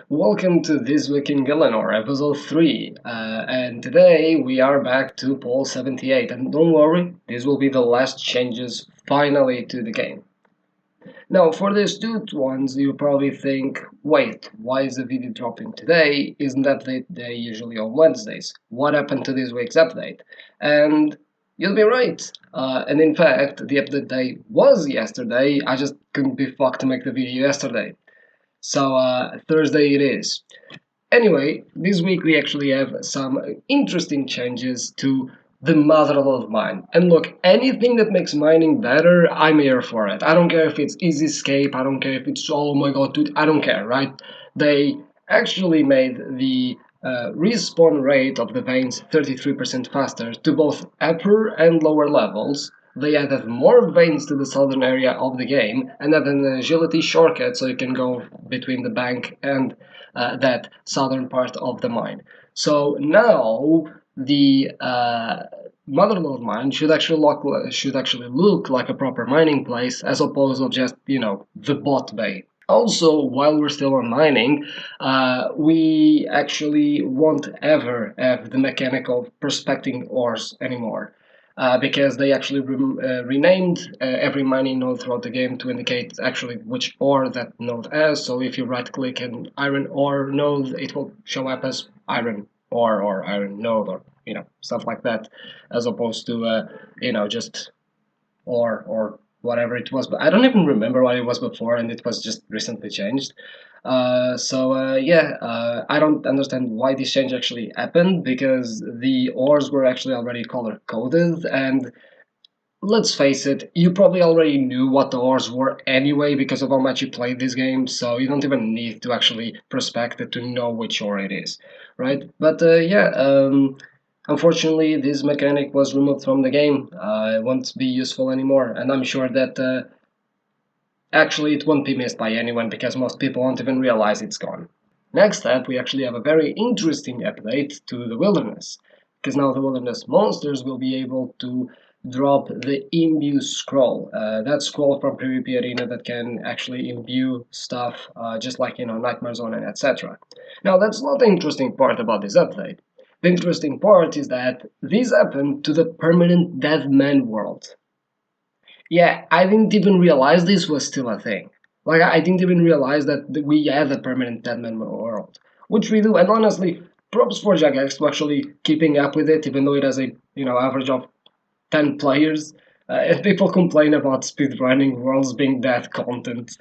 Welcome to This Week in Gielinor, episode 3. And today we are back to Poll 78. And don't worry, this will be the last changes finally to the game. Now, for the astute ones, you probably think, wait, why is the video dropping today? Isn't that day usually on Wednesdays? What happened to this week's update? And you'll be right. And in fact, the update day was yesterday. I just couldn't be fucked to make the video yesterday. So Thursday it is. Anyway, this week we actually have some interesting changes to the motherlode of mine. And look, anything that makes mining better, I'm here for it. I don't care if it's easy escape, I don't care if it's oh my god, dude, I don't care, right? They actually made the respawn rate of the veins 33% faster to both upper and lower levels. They added more veins to the southern area of the game and added an agility shortcut so you can go between the bank and that southern part of the mine. So now the motherlode mine should actually look like a proper mining place as opposed to just the bot bay. Also, while we're still on mining, we actually won't ever have the mechanic of prospecting ores anymore. Because they actually renamed every mining node throughout the game to indicate actually which ore that node has. So if you right click an iron ore node, it will show up as iron ore or iron node or stuff like that, as opposed to just or whatever it was. But I don't even remember what it was before, and it was just recently changed. I don't understand why this change actually happened because the ores were actually already color coded, and let's face it, you probably already knew what the ores were anyway because of how much you played this game, so you don't even need to actually prospect it to know which ore it is, right? But unfortunately, this mechanic was removed from the game. It won't be useful anymore, and I'm sure that actually it won't be missed by anyone because most people won't even realize it's gone. Next up, we actually have a very interesting update to the wilderness, because now the wilderness monsters will be able to drop the imbue scroll. That scroll from PvP Arena that can actually imbue stuff, just like Nightmare Zone and etc. Now that's not the interesting part about this update. The interesting part is that this happened to the permanent dead man world. Yeah, I didn't even realize this was still a thing. Like, I didn't even realize that we had a permanent Deadman world, which we do. And honestly, props for Jagex to actually keeping up with it, even though it has a average of 10 players. And people complain about speedrunning worlds being that content.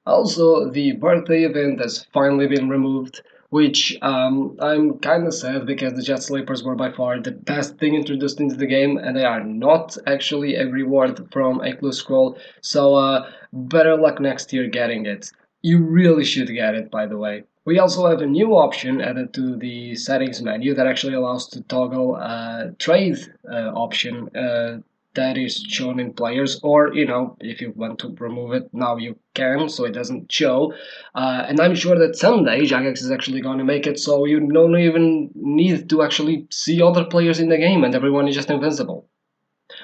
Also, the birthday event has finally been removed, which I'm kind of sad because the Jet Sleepers were by far the best thing introduced into the game, and they are not actually a reward from a clue scroll. So better luck next year getting it. You really should get it, by the way. We also have a new option added to the settings menu that actually allows to toggle trade option that is shown in players, or if you want to remove it now you can, so it doesn't show. And I'm sure that someday Jagex is actually going to make it so you don't even need to actually see other players in the game and everyone is just invincible.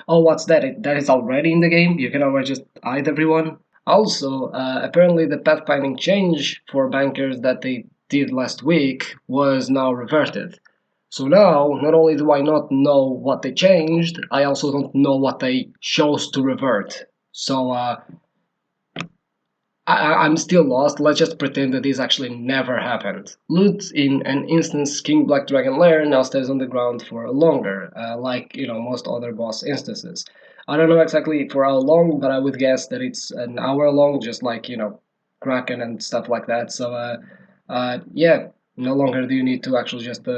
Oh, what's that? That is already in the game? You can already just hide everyone? Also, apparently the pathfinding change for bankers that they did last week was now reverted. So now, not only do I not know what they changed, I also don't know what they chose to revert. So I'm still lost. Let's just pretend that this actually never happened. Loot in an instance King Black Dragon Lair now stays on the ground for longer, like most other boss instances. I don't know exactly for how long, but I would guess that it's an hour long, just like Kraken and stuff like that. So yeah, no longer do you need to actually just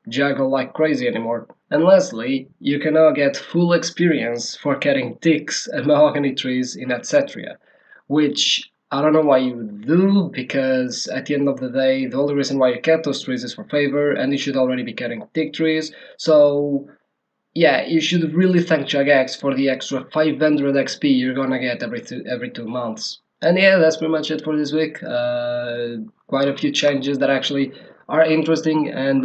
juggle like crazy anymore. And lastly, you can now get full experience for cutting ticks and mahogany trees in Etcetera, which I don't know why you would do, because at the end of the day, the only reason why you cut those trees is for favor, and you should already be cutting thick trees. So, yeah, you should really thank Jagex for the extra 500 XP you're gonna get every 2 months. And yeah, that's pretty much it for this week. Quite a few changes that actually are interesting, and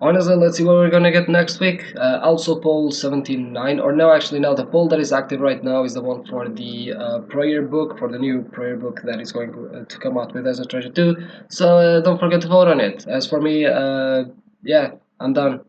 Honestly, let's see what we're gonna get next week. Also, poll 79, or no, actually, no, the poll that is active right now is the one for the prayer book, for the new prayer book that is going to come out with as a treasure too. So don't forget to vote on it. As for me, yeah, I'm done.